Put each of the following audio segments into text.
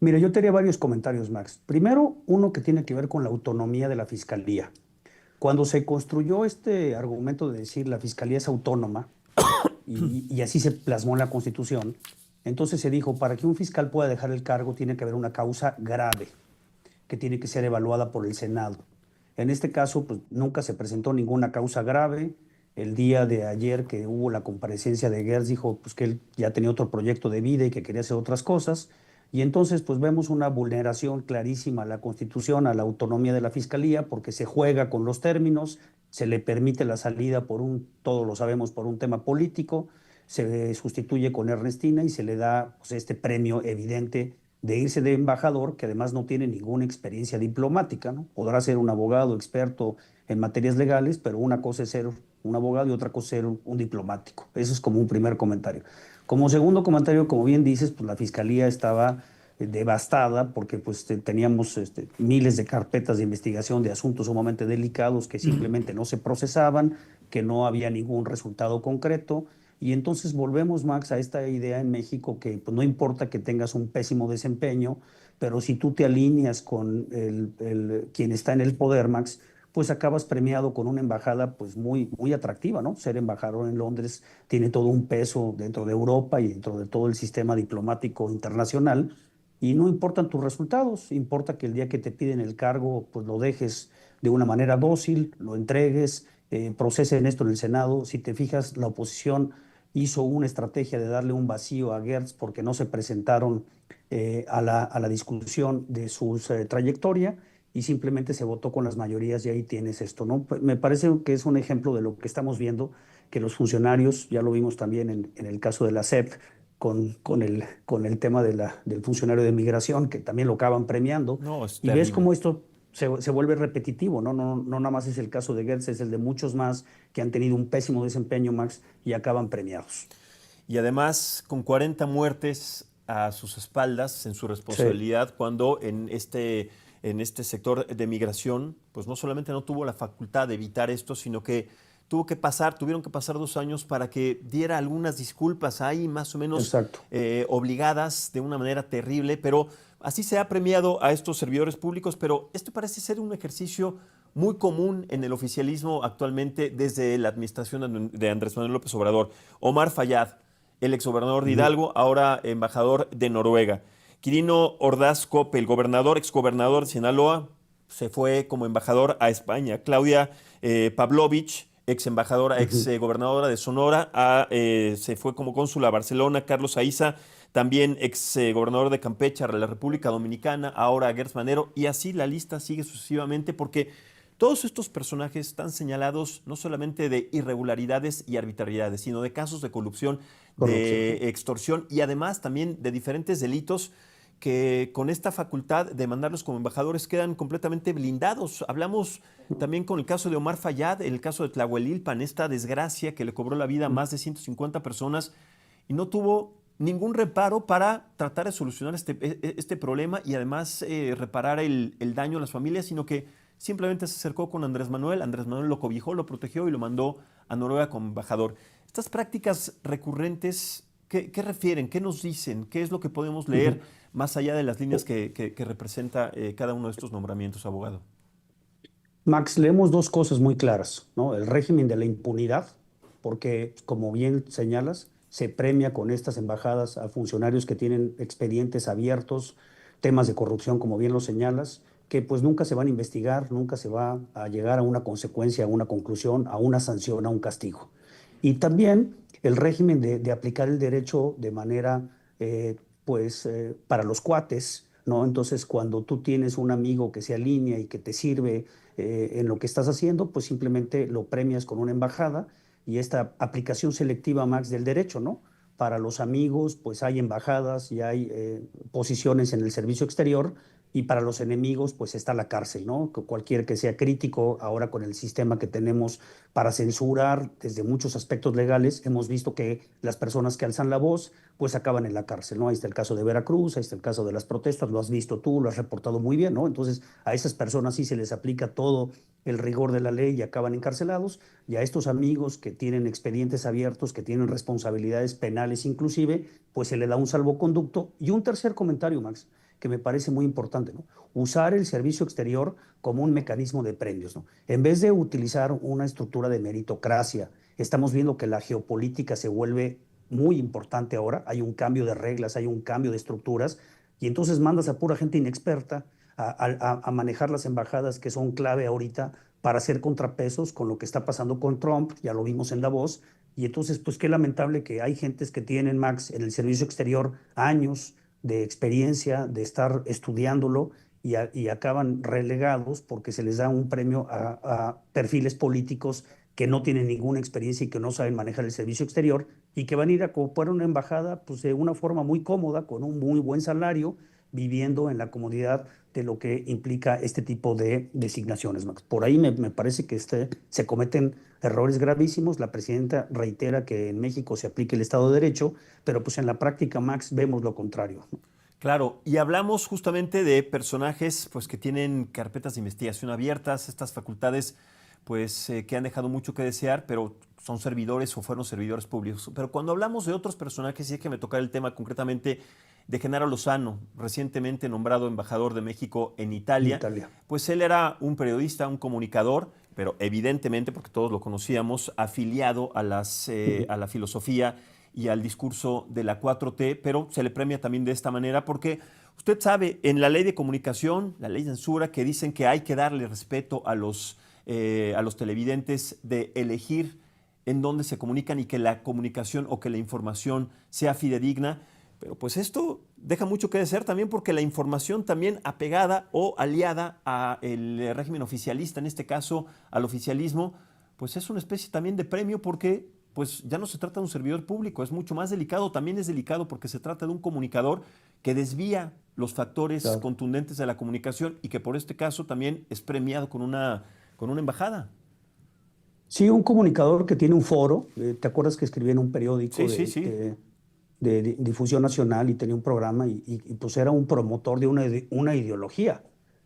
Mira, yo tenía varios comentarios, Max. Primero, uno que tiene que ver con la autonomía de la fiscalía. Cuando se construyó este argumento de decir la fiscalía es autónoma, y así se plasmó en la Constitución, entonces se dijo, para que un fiscal pueda dejar el cargo tiene que haber una causa grave, que tiene que ser evaluada por el Senado. En este caso, pues nunca se presentó ninguna causa grave. El día de ayer que hubo la comparecencia de Gertz, dijo pues, que él ya tenía otro proyecto de vida y que quería hacer otras cosas. Y entonces pues vemos una vulneración clarísima a la Constitución, a la autonomía de la Fiscalía, porque se juega con los términos, se le permite la salida por todos lo sabemos, por un tema político, se sustituye con Ernestina y se le da pues, este premio evidente de irse de embajador, que además no tiene ninguna experiencia diplomática, ¿no? Podrá ser un abogado experto en materias legales, pero una cosa es ser un abogado y otra cosa es ser un diplomático. Eso es como un primer comentario. Como segundo comentario, como bien dices, pues la fiscalía estaba devastada porque pues teníamos miles de carpetas de investigación de asuntos sumamente delicados que simplemente no se procesaban, que no había ningún resultado concreto. Y entonces volvemos, Max, a esta idea en México que pues, no importa que tengas un pésimo desempeño, pero si tú te alineas con quien está en el poder, Max, pues acabas premiado con una embajada pues muy, muy atractiva, ¿no? Ser embajador en Londres tiene todo un peso dentro de Europa y dentro de todo el sistema diplomático internacional. Y no importan tus resultados, importa que el día que te piden el cargo, pues lo dejes de una manera dócil, lo entregues, procesen esto en el Senado. Si te fijas, la oposición hizo una estrategia de darle un vacío a Gertz porque no se presentaron a la discusión de su trayectoria y simplemente se votó con las mayorías y ahí tienes esto, ¿no? Me parece que es un ejemplo de lo que estamos viendo, que los funcionarios, ya lo vimos también en el caso de la SEP, con el tema del funcionario de migración, que también lo acaban premiando, No, es y ves terrible. cómo esto se vuelve repetitivo, ¿no? No, no nada más es el caso de Gertz, es el de muchos más que han tenido un pésimo desempeño, Max, y acaban premiados. Y además, con 40 muertes a sus espaldas en su Sí, responsabilidad, cuando en este sector de migración, pues no solamente no tuvo la facultad de evitar esto, sino que tuvieron que pasar 2 años para que diera algunas disculpas ahí, más o menos exacto. obligadas de una manera terrible, pero así se ha premiado a estos servidores públicos, pero esto parece ser un ejercicio muy común en el oficialismo actualmente desde la administración de Andrés Manuel López Obrador. Omar Fayad, el exgobernador de Ujú. Hidalgo, ahora embajador de Noruega. Quirino Ordaz Coppel, el gobernador, exgobernador de Sinaloa, se fue como embajador a España. Claudia Pavlovich, ex embajadora, ex Ujú. gobernadora de Sonora, se fue como cónsul a Barcelona. Carlos Aiza, también ex gobernador de Campeche, a la República Dominicana, ahora a Gertz Manero, y así la lista sigue sucesivamente porque todos estos personajes están señalados no solamente de irregularidades y arbitrariedades, sino de casos de corrupción, Corrupción. de extorsión y además también de diferentes delitos que con esta facultad de mandarlos como embajadores quedan completamente blindados. Hablamos también con el caso de Omar Fayad, el caso de Tlahuelilpan, esta desgracia que le cobró la vida a más de 150 personas y no tuvo ningún reparo para tratar de solucionar este problema y además reparar el daño a las familias, sino que simplemente se acercó con Andrés Manuel lo cobijó, lo protegió y lo mandó a Noruega como embajador. Estas prácticas recurrentes, ¿qué refieren? ¿Qué nos dicen? ¿Qué es lo que podemos leer Ujú. más allá de las líneas que representa cada uno de estos nombramientos, abogado? Max, leemos dos cosas muy claras, ¿no? El régimen de la impunidad, porque como bien señalas, se premia con estas embajadas a funcionarios que tienen expedientes abiertos, temas de corrupción, como bien lo señalas, que pues nunca se van a investigar, nunca se va a llegar a una consecuencia, a una conclusión, a una sanción, a un castigo. Y también el régimen de aplicar el derecho de manera, para los cuates, ¿no? Entonces, cuando tú tienes un amigo que se alinea y que te sirve en lo que estás haciendo, pues simplemente lo premias con una embajada y esta aplicación selectiva, Max, del derecho, ¿no? Para los amigos, pues hay embajadas y hay posiciones en el servicio exterior y para los enemigos, pues está la cárcel, ¿no? Cualquier que sea crítico, ahora con el sistema que tenemos para censurar desde muchos aspectos legales, hemos visto que las personas que alzan la voz, pues acaban en la cárcel, ¿no? Ahí está el caso de Veracruz, ahí está el caso de las protestas, lo has visto tú, lo has reportado muy bien, ¿no? Entonces, a esas personas sí se les aplica todo el rigor de la ley y acaban encarcelados, y a estos amigos que tienen expedientes abiertos, que tienen responsabilidades penales inclusive, pues se le da un salvoconducto. Y un tercer comentario, Max, que me parece muy importante, ¿no? Usar el servicio exterior como un mecanismo de premios, ¿no? En vez de utilizar una estructura de meritocracia, estamos viendo que la geopolítica se vuelve muy importante ahora, hay un cambio de reglas, hay un cambio de estructuras, y entonces mandas a pura gente inexperta a manejar las embajadas que son clave ahorita para hacer contrapesos con lo que está pasando con Trump, ya lo vimos en Davos, y entonces pues qué lamentable que hay gentes que tienen, Max, en el servicio exterior años de experiencia, de estar estudiándolo, y acaban relegados porque se les da un premio a perfiles políticos que no tienen ninguna experiencia y que no saben manejar el servicio exterior y que van a ir a ocupar una embajada pues, de una forma muy cómoda, con un muy buen salario, viviendo en la comodidad de lo que implica este tipo de designaciones, Max. Por ahí me parece que se cometen errores gravísimos. La presidenta reitera que en México se aplique el Estado de Derecho, pero pues en la práctica, Max, vemos lo contrario. Claro, y hablamos justamente de personajes pues, que tienen carpetas de investigación abiertas, estas facultades pues, que han dejado mucho que desear, pero son servidores o fueron servidores públicos. Pero cuando hablamos de otros personajes, y hay que me tocar el tema concretamente de Genaro Lozano, recientemente nombrado embajador de México en En Italia, Italia. pues él era un periodista, un comunicador, pero evidentemente, porque todos lo conocíamos, afiliado a la filosofía y al discurso de la 4T, pero se le premia también de esta manera porque usted sabe, en la ley de comunicación, la ley de censura, que dicen que hay que darle respeto a los televidentes de elegir en dónde se comunican y que la comunicación o que la información sea fidedigna. Pero pues esto deja mucho que desear también porque la información también apegada o aliada al régimen oficialista, en este caso al oficialismo, pues es una especie también de premio porque pues ya no se trata de un servidor público, es mucho más delicado, también es delicado porque se trata de un comunicador que desvía los factores Claro. contundentes de la comunicación y que por este caso también es premiado con una embajada. Sí, un comunicador que tiene un foro. ¿Te acuerdas que escribía en un periódico Sí, sí, sí, de difusión nacional y tenía un programa pues era un promotor de una ideología?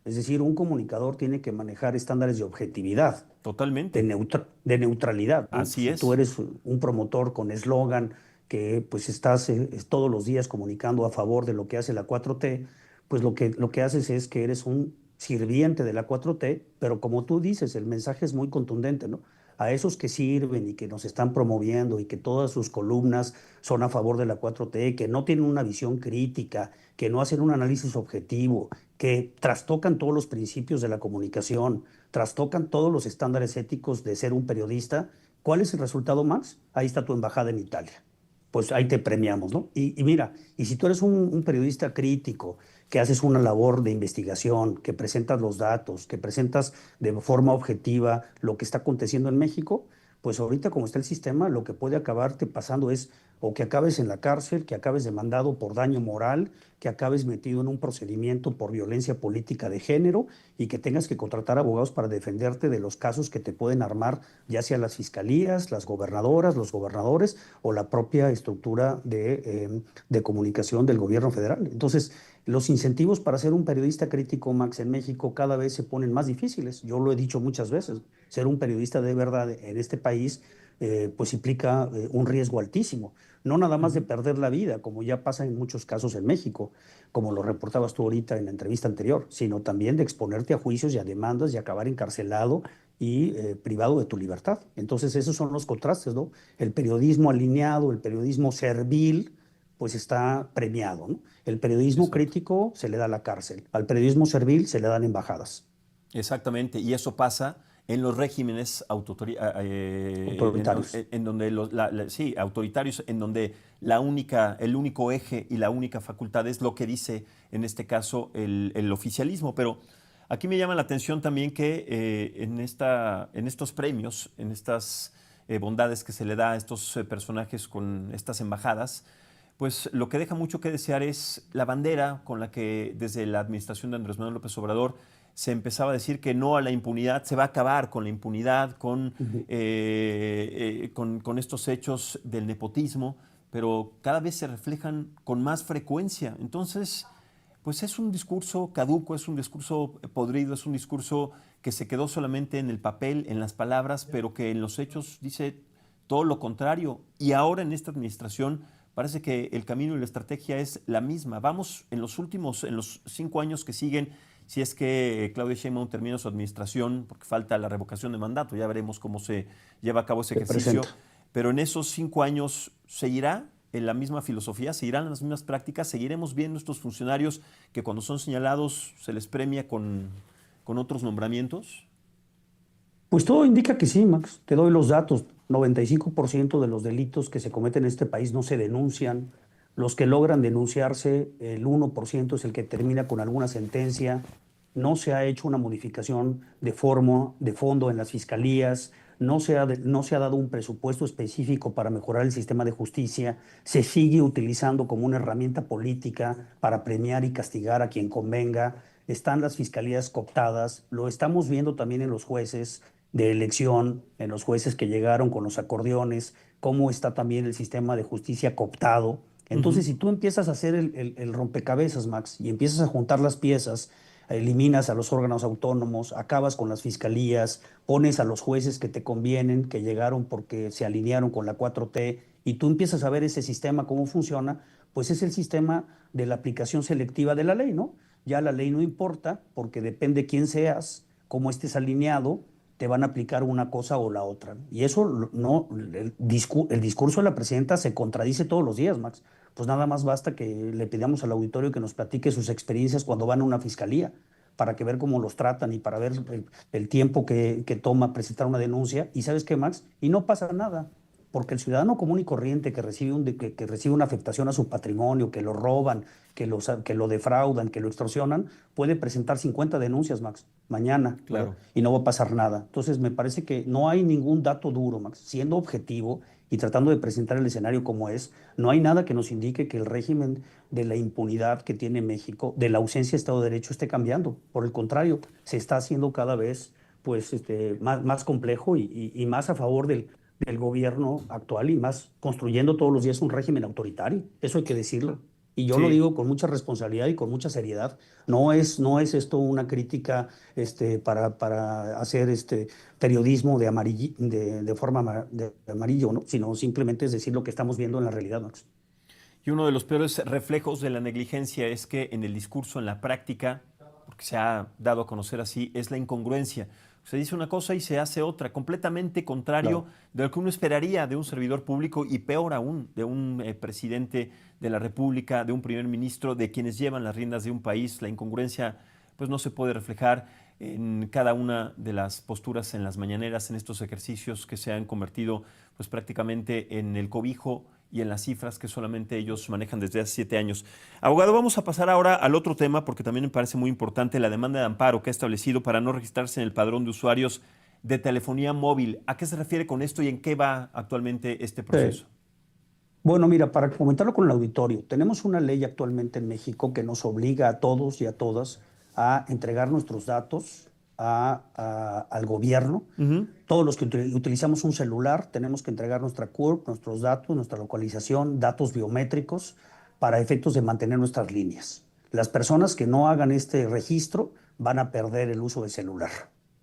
Es decir, un comunicador tiene que manejar estándares de objetividad, totalmente. de neutralidad, ¿no? Así Si tú es. eres un promotor con eslogan que pues estás todos los días comunicando a favor de lo que hace la 4T, pues lo que haces es que eres un sirviente de la 4T, pero como tú dices, el mensaje es muy contundente, ¿no? A esos que sirven y que nos están promoviendo y que todas sus columnas son a favor de la 4T, que no tienen una visión crítica, que no hacen un análisis objetivo, que trastocan todos los principios de la comunicación, trastocan todos los estándares éticos de ser un periodista. ¿Cuál es el resultado, Max? Ahí está tu embajada en Italia. Pues ahí te premiamos, ¿no? Y mira, y si tú eres un periodista crítico, que haces una labor de investigación, que presentas los datos, que presentas de forma objetiva lo que está aconteciendo en México, pues ahorita como está el sistema, lo que puede acabarte pasando es o que acabes en la cárcel, que acabes demandado por daño moral, que acabes metido en un procedimiento por violencia política de género y que tengas que contratar abogados para defenderte de los casos que te pueden armar, ya sea las fiscalías, las gobernadoras, los gobernadores o la propia estructura de comunicación del gobierno federal. Entonces, los incentivos para ser un periodista crítico, Max, en México cada vez se ponen más difíciles. Yo lo he dicho muchas veces, ser un periodista de verdad en este país pues implica un riesgo altísimo. No nada más de Ujú. perder la vida, como ya pasa en muchos casos en México, como lo reportabas tú ahorita en la entrevista anterior, sino también de exponerte a juicios y a demandas y acabar encarcelado y privado de tu libertad. Entonces esos son los contrastes, ¿no? El periodismo alineado, el periodismo servil, pues está premiado, ¿no? El periodismo Exacto. crítico se le da la cárcel, al periodismo servil se le dan embajadas Exactamente, y eso pasa en los regímenes autoritarios. en donde sí, autoritarios, en donde el único eje y la única facultad es lo que dice en este caso el oficialismo. Pero aquí me llama la atención también que en estos premios, en estas bondades que se le da a estos personajes con estas embajadas, pues lo que deja mucho que desear es la bandera con la que desde la administración de Andrés Manuel López Obrador se empezaba a decir que no a la impunidad, se va a acabar con la impunidad, Ujú. con estos hechos del nepotismo, pero cada vez se reflejan con más frecuencia. Entonces, pues es un discurso caduco, es un discurso podrido, es un discurso que se quedó solamente en el papel, en las palabras, pero que en los hechos dice todo lo contrario. Y ahora en esta administración, parece que el camino y la estrategia es la misma. Vamos en los 5 años que siguen, si es que Claudia Sheinbaum termina su administración, porque falta la revocación de mandato, ya veremos cómo se lleva a cabo ese Se ejercicio, presenta. pero en esos 5 años seguirá en la misma filosofía, seguirán las mismas prácticas, seguiremos viendo estos funcionarios que cuando son señalados se les premia con otros nombramientos. Pues todo indica que sí, Max. Te doy los datos. 95% de los delitos que se cometen en este país no se denuncian. Los que logran denunciarse, el 1% es el que termina con alguna sentencia. No se ha hecho una modificación de fondo en las fiscalías. No se ha dado un presupuesto específico para mejorar el sistema de justicia. Se sigue utilizando como una herramienta política para premiar y castigar a quien convenga. Están las fiscalías cooptadas. Lo estamos viendo también en los jueces de elección, en los jueces que llegaron con los acordeones, cómo está también el sistema de justicia cooptado. Ujú. Entonces, si tú empiezas a hacer el rompecabezas, Max, y empiezas a juntar las piezas, eliminas a los órganos autónomos, acabas con las fiscalías, pones a los jueces que te convienen, que llegaron porque se alinearon con la 4T, y tú empiezas a ver ese sistema, cómo funciona, pues es el sistema de la aplicación selectiva de la ley, ¿no? Ya la ley no importa, porque depende quién seas, cómo estés alineado, te van a aplicar una cosa o la otra. Y eso no, el discurso de la presidenta se contradice todos los días, Max. Pues nada más basta que le pidamos al auditorio que nos platique sus experiencias cuando van a una fiscalía, para que ver cómo los tratan y para ver el tiempo que toma presentar una denuncia. ¿Y sabes qué, Max? Y no pasa nada. Porque el ciudadano común y corriente que recibe una afectación a su patrimonio, que lo roban, que lo defraudan, que lo extorsionan, puede presentar 50 denuncias, Max, mañana, ¿verdad? Claro. Y no va a pasar nada. Entonces, me parece que no hay ningún dato duro, Max. Siendo objetivo y tratando de presentar el escenario como es, no hay nada que nos indique que el régimen de la impunidad que tiene México, de la ausencia de Estado de Derecho, esté cambiando. Por el contrario, se está haciendo cada vez pues, más complejo y más a favor del gobierno actual y más construyendo todos los días un régimen autoritario. Eso hay que decirlo. Y yo lo Sí. digo con mucha responsabilidad y con mucha seriedad. No es esto una crítica para hacer periodismo de forma de amarillo, ¿no? Sino simplemente es decir lo que estamos viendo en la realidad, Max. Y uno de los peores reflejos de la negligencia es que en el discurso, en la práctica, porque se ha dado a conocer así, es la incongruencia. Se dice una cosa y se hace otra, completamente contrario Claro. de lo que uno esperaría de un servidor público y peor aún de un presidente de la República, de un primer ministro, de quienes llevan las riendas de un país. La incongruencia pues no se puede reflejar en cada una de las posturas en las mañaneras, en estos ejercicios que se han convertido pues prácticamente en el cobijo y en las cifras que solamente ellos manejan desde hace 7 años. Abogado, vamos a pasar ahora al otro tema porque también me parece muy importante la demanda de amparo que ha establecido para no registrarse en el padrón de usuarios de telefonía móvil. ¿A qué se refiere con esto y en qué va actualmente este proceso? Bueno, mira, para comentarlo con el auditorio, tenemos una ley actualmente en México que nos obliga a todos y a todas a entregar nuestros datos al gobierno. Ujú. Todos los que utilizamos un celular tenemos que entregar nuestra CURP, nuestros datos, nuestra localización, datos biométricos para efectos de mantener nuestras líneas. Las personas que no hagan este registro van a perder el uso del celular.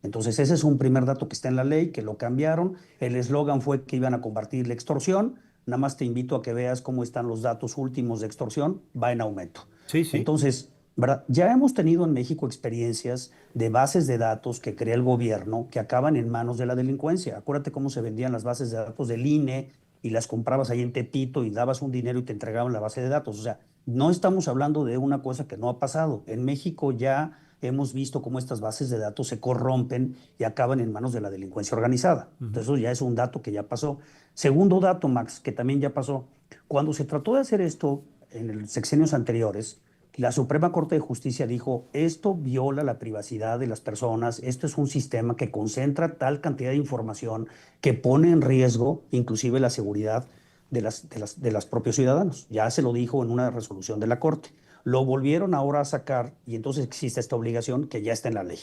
Entonces, ese es un primer dato que está en la ley, que lo cambiaron. El eslogan fue que iban a combatir la extorsión. Nada más te invito a que veas cómo están los datos últimos de extorsión, va en aumento. Sí, sí. Entonces, ¿verdad? Ya hemos tenido en México experiencias de bases de datos que crea el gobierno que acaban en manos de la delincuencia. Acuérdate cómo se vendían las bases de datos del INE y las comprabas ahí en Tepito y dabas un dinero y te entregaban la base de datos. O sea, no estamos hablando de una cosa que no ha pasado. En México ya hemos visto cómo estas bases de datos se corrompen y acaban en manos de la delincuencia organizada. Ujú. Entonces, eso ya es un dato que ya pasó. Segundo dato, Max, que también ya pasó. Cuando se trató de hacer esto en los sexenios anteriores, la Suprema Corte de Justicia dijo, esto viola la privacidad de las personas, esto es un sistema que concentra tal cantidad de información que pone en riesgo inclusive la seguridad de las propios ciudadanos. Ya se lo dijo en una resolución de la Corte. Lo volvieron ahora a sacar y entonces existe esta obligación que ya está en la ley.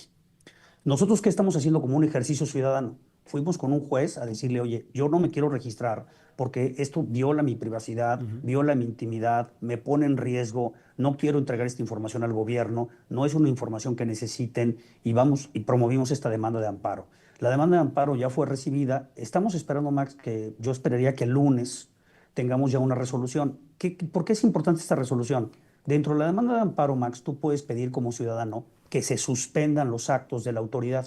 ¿Nosotros qué estamos haciendo como un ejercicio ciudadano? Fuimos con un juez a decirle, oye, yo no me quiero registrar porque esto viola mi privacidad, Ujú. viola mi intimidad, me pone en riesgo, no quiero entregar esta información al gobierno, no es una información que necesiten y vamos y promovimos esta demanda de amparo. La demanda de amparo ya fue recibida. Estamos esperando, Max, que yo esperaría que el lunes tengamos ya una resolución. ¿Por qué es importante esta resolución? Dentro de la demanda de amparo, Max, tú puedes pedir como ciudadano que se suspendan los actos de la autoridad.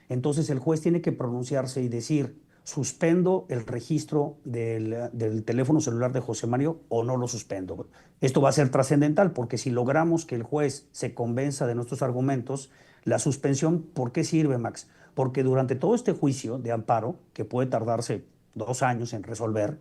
Entonces el juez tiene que pronunciarse y decir, suspendo el registro del teléfono celular de José Mario o no lo suspendo. Esto va a ser trascendental porque si logramos que el juez se convenza de nuestros argumentos, la suspensión, ¿por qué sirve, Max? Porque durante todo este juicio de amparo, que puede tardarse 2 años en resolver,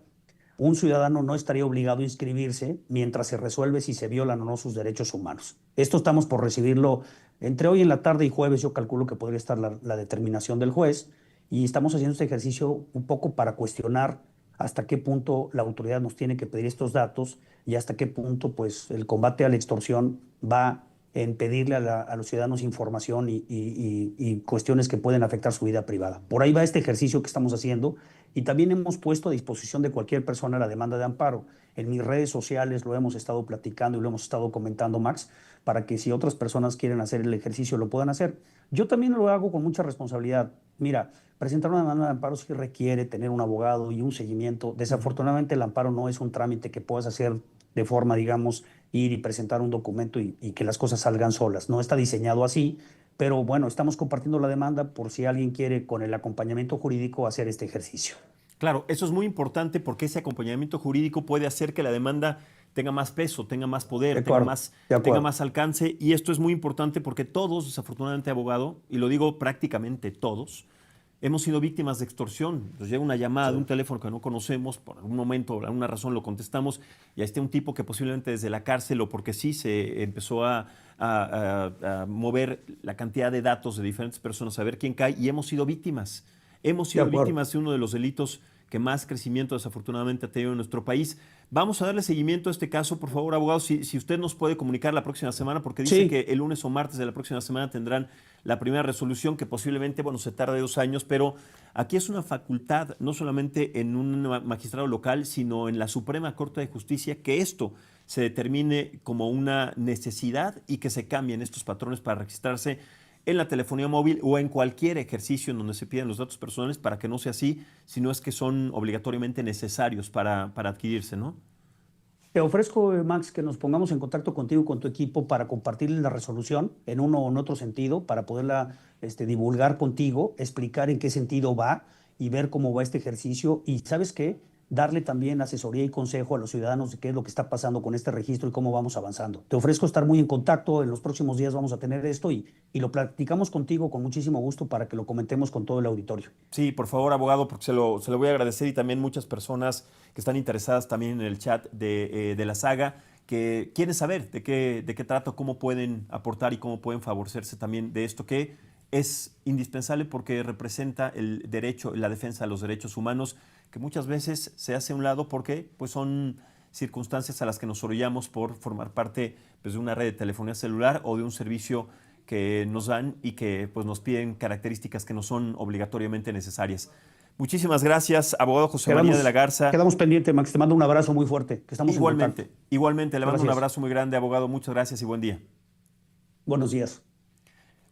un ciudadano no estaría obligado a inscribirse mientras se resuelve si se violan o no sus derechos humanos. Esto estamos por recibirlo entre hoy en la tarde y jueves. Yo calculo que podría estar la determinación del juez y estamos haciendo este ejercicio un poco para cuestionar hasta qué punto la autoridad nos tiene que pedir estos datos y hasta qué punto pues, el combate a la extorsión va en pedirle a los ciudadanos información y cuestiones que pueden afectar su vida privada. Por ahí va este ejercicio que estamos haciendo y también hemos puesto a disposición de cualquier persona la demanda de amparo. En mis redes sociales lo hemos estado platicando y lo hemos estado comentando, Max, para que si otras personas quieren hacer el ejercicio lo puedan hacer. Yo también lo hago con mucha responsabilidad. Mira, presentar una demanda de amparo sí requiere tener un abogado y un seguimiento. Desafortunadamente el amparo no es un trámite que puedas hacer de forma, digamos, ir y presentar un documento y que las cosas salgan solas. No está diseñado así, pero bueno, estamos compartiendo la demanda por si alguien quiere con el acompañamiento jurídico hacer este ejercicio. Claro, eso es muy importante porque ese acompañamiento jurídico puede hacer que la demanda tenga más peso, tenga más De poder, acuerdo, de tenga acuerdo. más alcance. Y esto es muy importante porque todos, desafortunadamente, abogado, y lo digo prácticamente todos, hemos sido víctimas de extorsión. Nos llega una llamada Sí. de un teléfono que no conocemos, por algún momento, por alguna razón lo contestamos, y ahí está un tipo que posiblemente desde la cárcel o porque sí se empezó a mover la cantidad de datos de diferentes personas, a ver quién cae, y hemos sido víctimas. Hemos De sido acuerdo. víctimas de uno de los delitos que más crecimiento desafortunadamente ha tenido en nuestro país. Vamos a darle seguimiento a este caso, por favor, abogado, si usted nos puede comunicar la próxima semana, porque dice que Sí, el lunes o martes de la próxima semana tendrán la primera resolución, que posiblemente, bueno, se tarde 2 años, pero aquí es una facultad, no solamente en un magistrado local, sino en la Suprema Corte de Justicia, que esto se determine como una necesidad y que se cambien estos patrones para registrarse en la telefonía móvil o en cualquier ejercicio en donde se piden los datos personales para que no sea así, sino es que son obligatoriamente necesarios para adquirirse, ¿no? te ofrezco, Max, que nos pongamos en contacto contigo y con tu equipo para compartir la resolución en uno o en otro sentido, para poderla divulgar contigo, explicar en qué sentido va y ver cómo va este ejercicio. Y ¿sabes qué? Darle también asesoría y consejo a los ciudadanos de qué es lo que está pasando con este registro y cómo vamos avanzando. Te ofrezco estar muy en contacto. En los próximos días vamos a tener esto y lo platicamos contigo con muchísimo gusto para que lo comentemos con todo el auditorio. Sí, por favor, abogado, porque se lo voy a agradecer y también muchas personas que están interesadas también en el chat de la saga, que quieren saber de qué trata, cómo pueden aportar y cómo pueden favorecerse también de esto que es indispensable porque representa el derecho, la defensa de los derechos humanos, que muchas veces se hace a un lado porque pues, son circunstancias a las que nos orillamos por formar parte pues, de una red de telefonía celular o de un servicio que nos dan y que pues, nos piden características que no son obligatoriamente necesarias. Muchísimas gracias, abogado José María de la Quedamos, Garza. quedamos pendientes, Max. Te mando un abrazo muy fuerte, que estamos en contacto. Igualmente, le mando un Gracias. abrazo muy grande, abogado. Muchas gracias y buen día. Buenos días.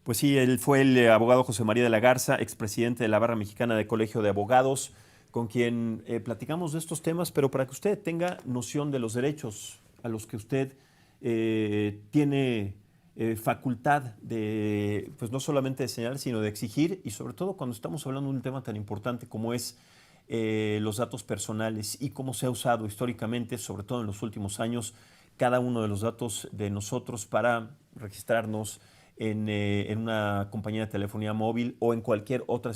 Pues sí, él fue el abogado José María de la Garza, expresidente de la Barra Mexicana de Colegio de Abogados, con quien platicamos de estos temas, pero para que usted tenga noción de los derechos a los que usted tiene facultad de, pues no solamente de señalar, sino de exigir, y sobre todo cuando estamos hablando de un tema tan importante como es los datos personales y cómo se ha usado históricamente, sobre todo en los últimos años, cada uno de los datos de nosotros para registrarnos en una compañía de telefonía móvil o en cualquier otra